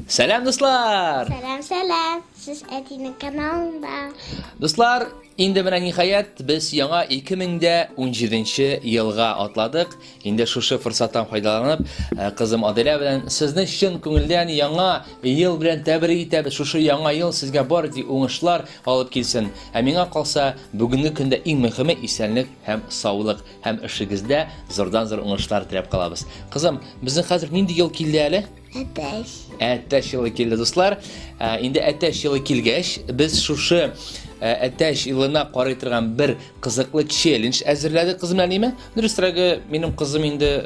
Selam dostlar. Selam. Siz Eti'nin kanalında. Dostlar, indi менә ниһаять без яңа 2017 елга атладык. Инде шушы форсаттан файдаланып, кызым Аделя белән сезне чын күңелдән яңа ел белән тәбрик итәбез. Шушы яңа ел сезгә бары уңышлар алып килсен. Ә миңа калса, бүгенге көндә иң мөһиме исәнлек һәм саулык һәм эшегездә зурдан-зур уңышлар теләп калабыз. Кызым, безнең хәзер нинди ел килде әле? Әтәш елы килде, дуслар. Инде әтәш елы килгәч, без шушы әтәш елына карый торган бер кызыклы челлендж әзерләдек, кызым әлиме? Дөресрәге, минем кызым инде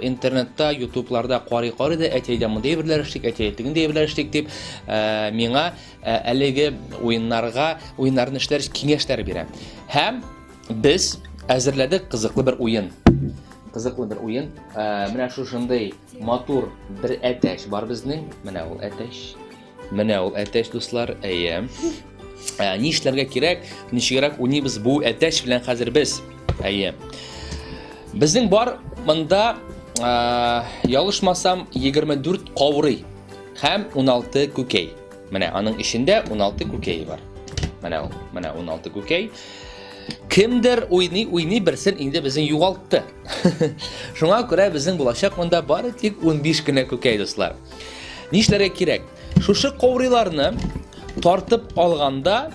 интернетта, YouTube'ларда карый да әтәйдә мондый берләр эшлик, әтәйтегендә берләр эшлик дип миңа әлеге уеннарны эшләр киңәшләр бирә. Һәм без әзерләдек кызыклы бер уен. Менә шушындай матур бер әтәш бар безнең. Менә ул әтәш, дуслар. Әйе. Ни эшләргә кирәк, ничегрәк уйныйбыз бу әтәш белән хәзер без. Әйе. Безнең бар монда ялышмасам 24 каурый һәм 16 күкәй. Менә аның ишендә 16 күкәй бар. Менә 16 күкәй. Кемдер уйный берсен инде безнең югалтты. Шуңа күрә безнең булачак монда бары тик 15 кенә күкәй, дуслар. Нишләргә кирәк? Шушы каурыйларны тартып алганда,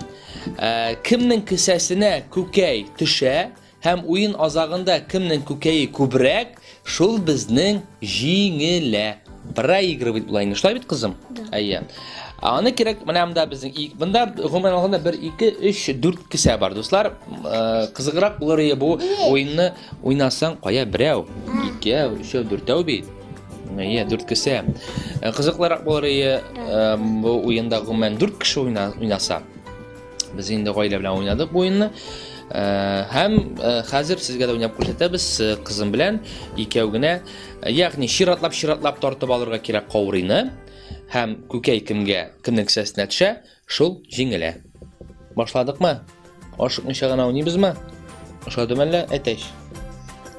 кемнең кесәсенә күкәй төшә һәм уен азагында кемнең күкәе күбрәк, шул безнең җиңелә. Проигрывать була инде. Шулай бит, кызым? Әйе. Аны кирәк, менә монда безнең монда гомумән алганда 1 2 3 4 кесә бар, дуслар. Кызыграк булыр иде бу уенны уйнасаң, кая берәү, 2, 3, 4 бит. Әйе, 4 кесә. Кызыклырак булыр иде бу уенда гомумән 4 кеше уйнаса. Без инде гаилә белән уйнадык бу уенны. Һәм хәзер сезгә дә уйнап күрсәтәбез кызым белән икәү генә. Ягъни чиратлап тартып алырга кирәк каурыйны. Һәм күкәй кемнең кесәсенә төшә, шул җиңелә. Башладыкмы? Ашыкмыйча гына уйныйбызмы? Башладымы әллә, әтәш?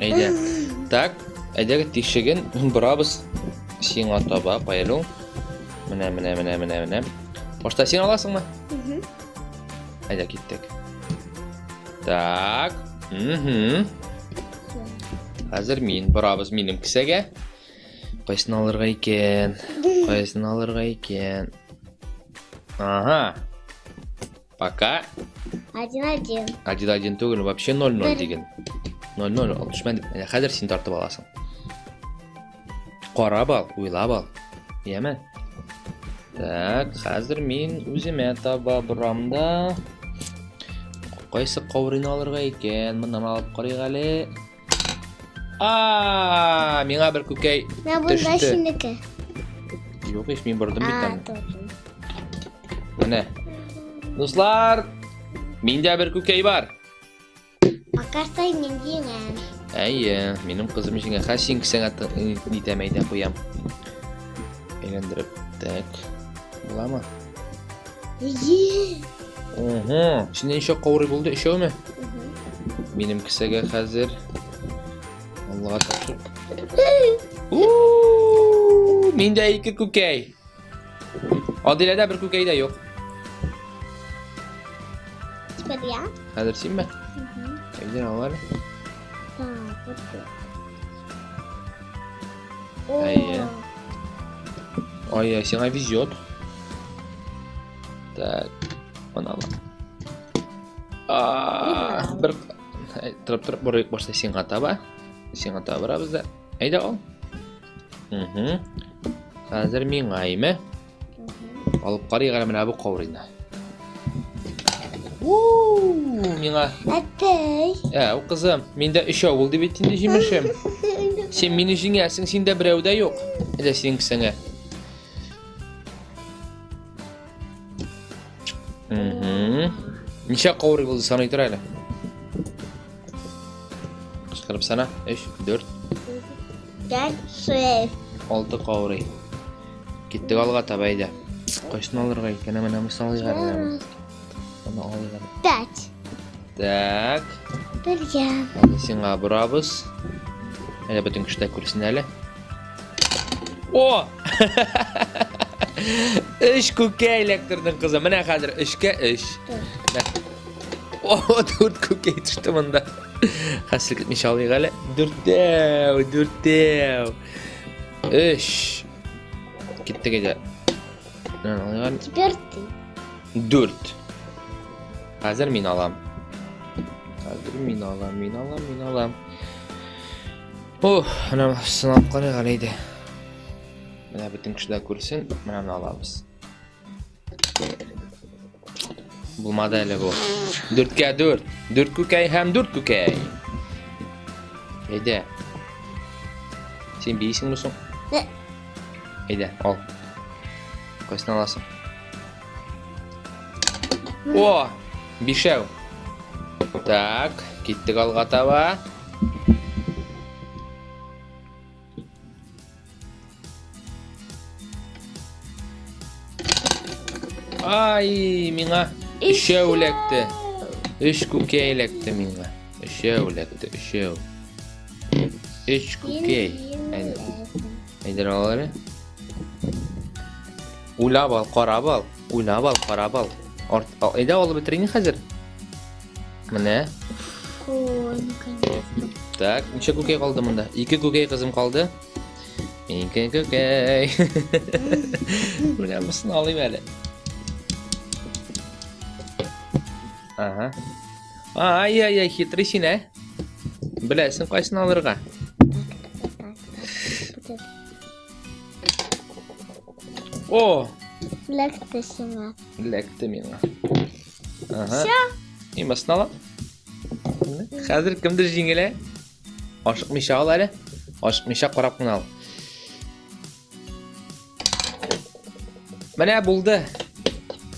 Әйдә. Так, әйдәгез тишеген бурабыз сиңа таба, паялу. Менә. Башта син аласыңмы? Әйдә, киттек. Так. Хәзер мин бурабыз минем кесәгә. Кайсын алырга икән? Ага. Пока. 1-1. 1-1 түгел, вообще 0-0 диген. 0-0 ал төшмәде. Хәзер син тартып аласың. Карап ал, уйлап ал. Яме? Так, хәзер мин үземә таба бурам да. Кайсы каурыйны алырга икән? Моннан алып карыйк әле. Миңа бер күкәй Бunda şimdiki. Юк, мин бордым бит. Менә. Дуслар, миндә бер күкәй бар. Bakarsan yengen. Әйе, минем кызым җиңә хәсин кесәңә нитәм әйтә куям. Әйләндереп, так. Буламы? Синең ничә каурый булды, ишәүме? Минем кесәгә хәзер Аллага тапшыр. Миндә 2 күкәй. Адиләдә бер күкәй дә юк. Теперь я. Хәзер синме? Әйдә, алар. Әйе. Ай, сиңа везет. Так. Монда. Бер тырып борык башта сиңа таба. Сиңа табырабыз да. Әйдә ал. Хәзер миңа әйме. Алып карыйк әле менә бу каурыйны. Миңа. Әтәй. У кызым, миндә 3 булды бит инде җимешем. Син мине җиңәсең, синдә берәү дә юк. Әйдә синең кесәңә. Ничә каурый булды саный тор әле. Кырып сана 3, 4, 6 каурый. Киттек алга таба әйдә. Кайсын алырга икән, менә мисал җибәрәм. Аны алырга. 5. Так. Бергә. Сиңа бурабыз. Әйдә бөтен кешеләр күрсен әле. О! Ish ko'kay elektrning qizi. Mana hozir ishga ish. O, 4 ko'kay tushdi bunda. Haslik etmish olaylik hali. 4. Ish. Ketdik edi. Mana olaygan. Четвертый. 4. Hozir men olam. Oh, ana sinab qarang qalaydi. Mana butun kishilar ko'rsin, mana buni olamiz. Bo'lmadi hali bu. 4 ga 4. 4 ko'kay ham 4 ko'kay. Hayda. Sen biysingmi so'ng? Ne? Hayda, ol. Qaysini olasan? O, beshav. Tak, ketdik olg'a tava. Ay, menga ishevlakdi. Ish ko'kaylakdi menga. Ishevlakdi. Ish ko'kay. Ayda olari. O'ylab ol, qarab ol. Ayda olib bitiring hozir. Mana. Наконец-то. Так, necha ko'kay qoldi bunda? 2 ko'kay qizim qoldi. 2 ko'kay. Buni hammasini olayım hali. Aha. Ay, xitrishina. Bilasan qaysini olirga? O, Лектосина. lekdi menga. Aha. Всё. Emasini olam. Hozir kimdir jingila? Oshiq misha ol hali. Oshiq misha qarab qana ol. Mana bo'ldi.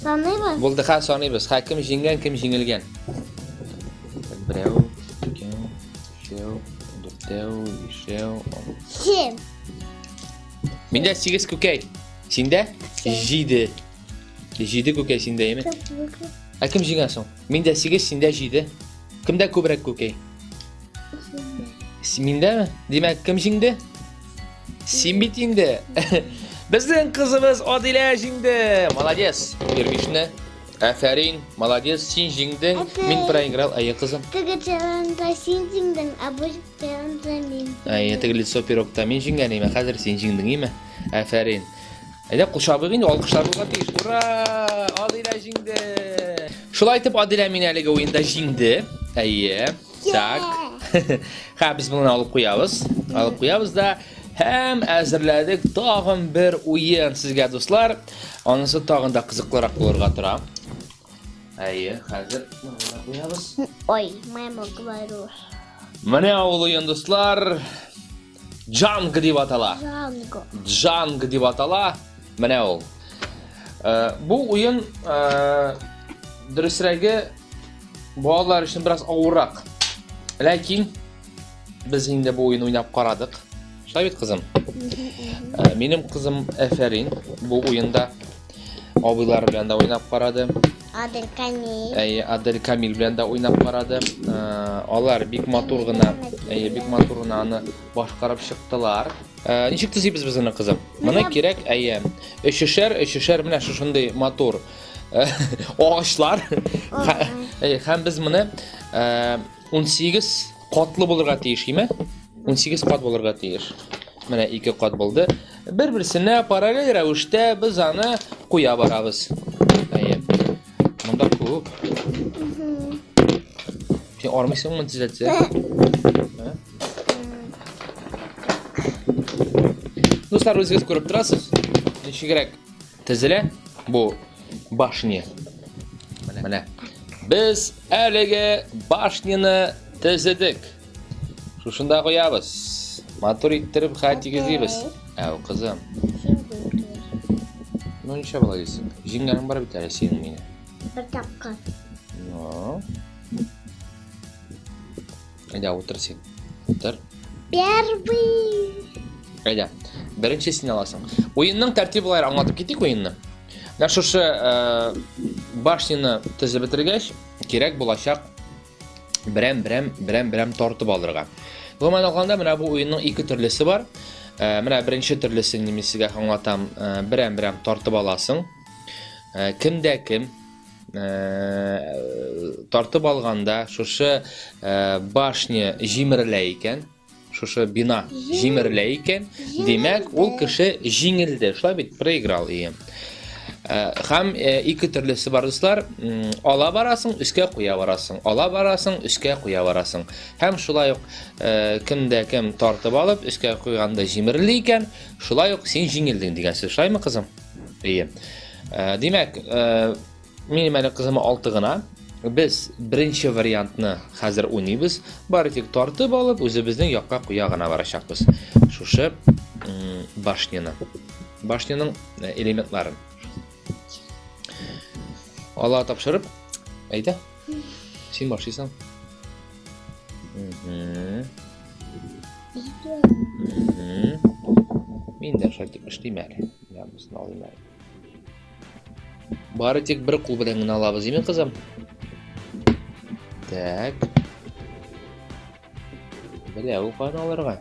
Sanayman. Bo'ldi, ha sonaymiz. Ha kim jingan, kim jingilgan. Birov, ikki, uch, 4, 5. 7. Menda 8 ko'kay. Senda 7. 7 ko'kay sendaymi? Ha kim jingan so'ng? Menda 8, senda 7. Kimda ko'proq ko'kay? Mendami? Demak, kim jingdi? Sen bitingdi. Bizning qizimiz Odila jingdi. Молодец. Bergishni. Aferin. Молодец. Sen jingding. Men проиграл, ay qizim. Тыгы чаланда синдиңден, а bu чаланда мен. Ay, tegli so'pirokda men jingganim. Hozir sen jingdingmi? Aferin. Ayda qulshabig'ing olqishlar bo'lgan tegish. Ura! Odila jingdi. Shulay aytib Odila meni haliga o'yinda jingdi. Ayya. Tak. Ha, biz buni olib qo'yamiz da ham azirladik tag'in bir o'yin sizga do'stlar. Onisi tag'inda qiziqroq bo'larga turadi. Ayya, hozir buni qo'yamiz. Ой, мама говорю. Mana o'yin do'stlar. Jang deb ataladi. Жанго. Jang deb ataladi. Mana o. Bu o'yin durusragi bolalar uchun biroz og'irroq. Lekin biz endi bu o'yinni o'ynab qaradik. Shayt qizim. Mening qizim Aferin bu o'yinda obilar bilan da o'ynab qaradi. Adil Kamil. Adil Kamil bilan da o'ynab qaradi. Ular bek motorni boshqarib chiqdilar. Nechik tuzaymiz bizning qizim? Mana kerak ishishar mana shunday motor. Og'ishlar. Ham biz buni 18 qatlı bo'lirga tegishmi? 18 qat bo'lirga tegish. Mana 2 qat bo'ldi. Bir-birsini parallel ravishda biz ani qo'ya boramiz. Bunda ko'p. Sen ormaysizmi tizatsa? Do'stlar, o'zingiz ko'rib turasiz. Nechta kerak? Tizila bu bashnya. Mana. Biz haliga bashnini tizdik. Shunda qo'yamiz. Motor ittirib xatigizimiz. Aw qizim. Nechta bo'laysiz? Jinganing bor bitadi sening meni. Bir dakika. No. Ayda o'tirsin. O'tir. Первый. Ayda. Birinchisini olasan. O'yinning tartiblari anlatib ketdik o'yinni. Mana shu bashnini tizib bitirgach, kerak bo'lacak biram tortib olirga. Bu ma'noda mana bu o'yinning ikki turlisi bor. Менә беренче төрлесен мин сезгә аңлатам. Берәм-берәм тартып аласың. Кимдә ким тартып алганда шушы башня җимерелә икән, шушы бина җимерелә икән, димәк ул кеше җиңелде. Шулай бит, проиграл ием. Һәм ике төрлесе бар дуслар. Ала барасың, үскә куя барасың. Ала барасың, үскә куя барасың. Һәм шулай ук кимдә ким тартып алып, үскә куйганда җимерелә икән, шулай ук син җиңелдең дигән сүз. Шулаймы, кызым? Ие. Димәк, минем әле кызыма 6 гына. Без беренче вариантны хәзер уйныйбыз. Бары тик тартып алып, үзебезнең якка куя гына барачакбыз. Шушы башняның элементларын. Ала тапшырып, әйдә. Син башлыйсың. Мин дә шайтып эшлим әле. Ямысын алыйм әле. Бары тик бер кул белән генә алабыз, име, кызым? Так. Беләү каны алырга.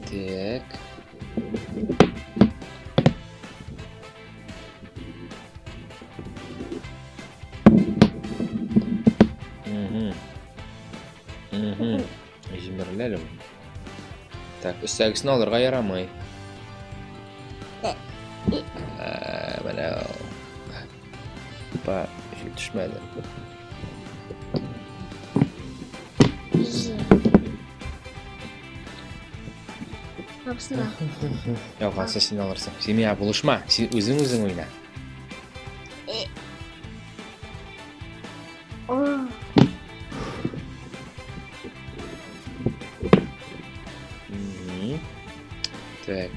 Так. Җимереләлем. Так, өстәгесен алырга ярамый. Менә ба, җил төшмәде. Апсына. Ялганса син алырсың. Син миңа булышма, син үзең уйна. Так.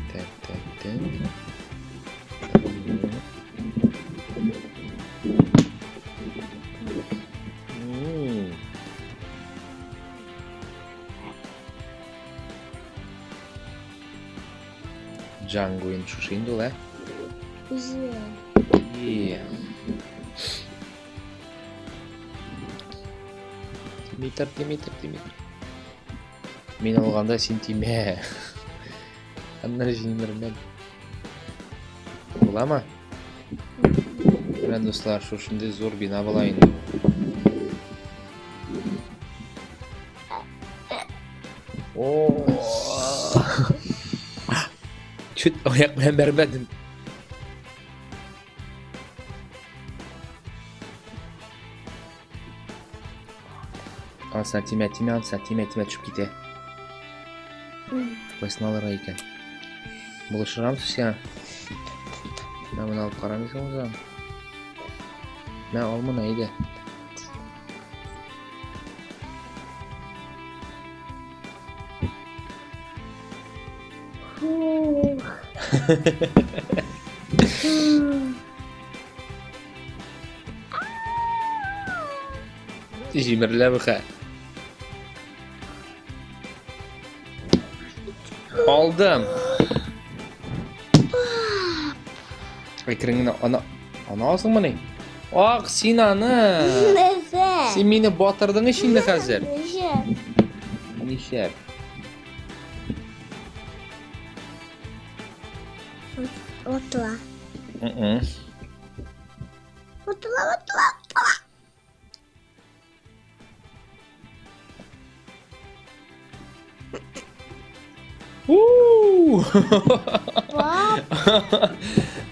Джангуин шушы инде ул, Тимитер. Мин алганда син тимә. Аннары җимермәд. Буламы? Менә дуслар, шушындый зур бина була инде. Чүт аяк белән бәрмәдем. Ансына тимә төшүп китә. Кайсын алырга икән? Булышырмыз сиңа. Менә алып карамыйсың үзең. Менә ал моны әйдә. Җимерелә бу. Aldım. Ekranını ana alsın mı ne? Ah Sinan'ı. Nefes. Sen beni batırdın şimdi hazır. Nişer. Otla. Otla.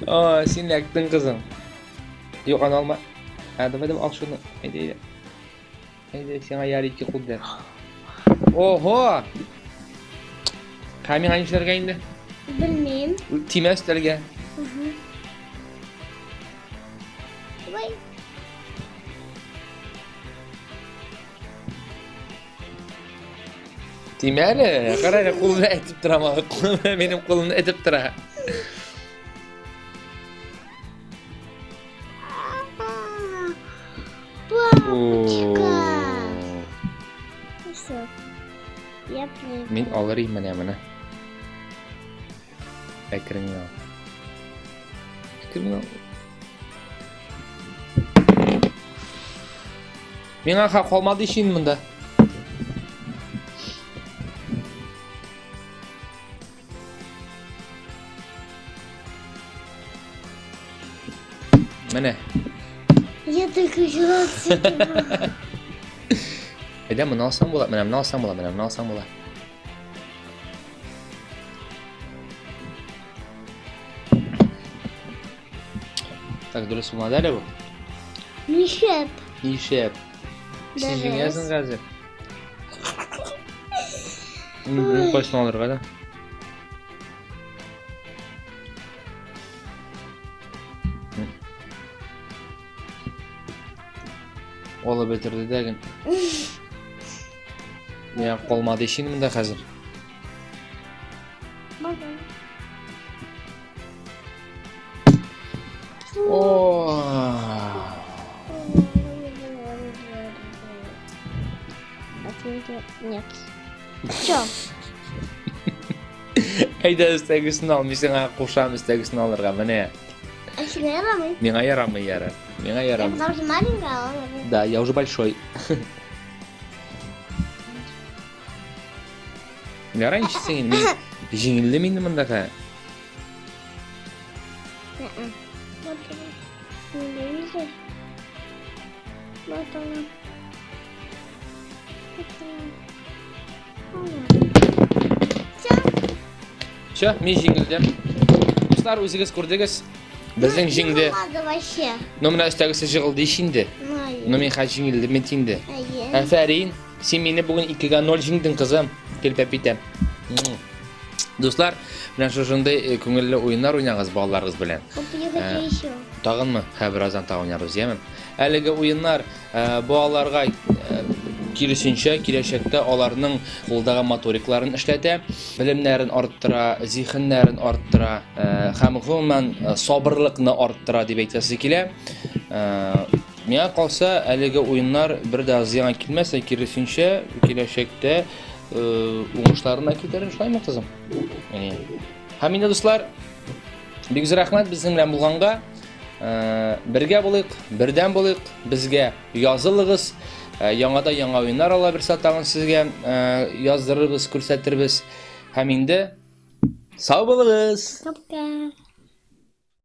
Aa, sen yaktın kızım. Yok ana alma. Hadi al şunu. Haydi. Haydi sana yarı 2 kudret. Oho. Kamin hangi işlerge indi? Bilmeyim. Time üstlerge. Vay. Timeli, karara kolunu etip durama. Benim kolumu etip dura. Все. Я прыгаю. Min alırım mana. Ekranı al. Mingga kalmadı işin bunda. Менә. Я только желаю. Әйдә, моны алсаң була. Менә моны алсаң була. Менә моны алсаң була. Так, дөрес булмады әле бу. Мишеп. Ишеп. Син Дөрес. җиңәсең хәзер. Бүген кайсын алырга да? Алып бетерде дәген. Миңа калмады ишин монда хәзер. Bakın. Нет. Все. Әйдә, өстәгесен ал, мин сиңа кушам өстәгесен алырга, менә. А тебе ярамый? Миңа ярамый яра. Миңа Я ярамый. потому что маленькая, а он... Да, я уже большой. Ярай ничесең инде, мин җиңелдем инде мондагы. Вот он. Не видишь? Вот он. Все. Всё, мин җиңелдем. Дуслар, үзегез күрдегез. Безнең җиңде. Надо вообще. Ну, менә өстәгесе җыгылды ишинде. Ну, мин хәзер җиңелдем бит инде. Афәрин, син мине бүген 2-0 җиңдең, кызым. Килеп әпитәм. Дуслар, менә шушындай күңелле уеннар уйнагыз балаларыгыз белән. Я хочу еще. Тагынмы? Хә, бераздан тагын уйнарбыз, яме? Әлеге уеннар балаларга киресенчә киләчәктә аларның кулдагы моторикларын эшләтә, белемнәрен арттыра, зиһеннәрен арттыра, һәм гомумән сабырлыкны арттыра дип әйтәсе килә. Миңа калса, әлеге уеннар бер дә зыян килмәсә, киресенчә киләчәктә уңышларына китерер, шулаймы, кызым? Һәм инде, дуслар, бик зур рәхмәт безнең белән булганга. Бергә булыйк, бердәм булыйк, безгә язылыгыз. Яңада яңа уеннар ала берсә тагын сезгә яздырырбыз, күрсәтербез. Һәм инде сау булыгыз. Пока.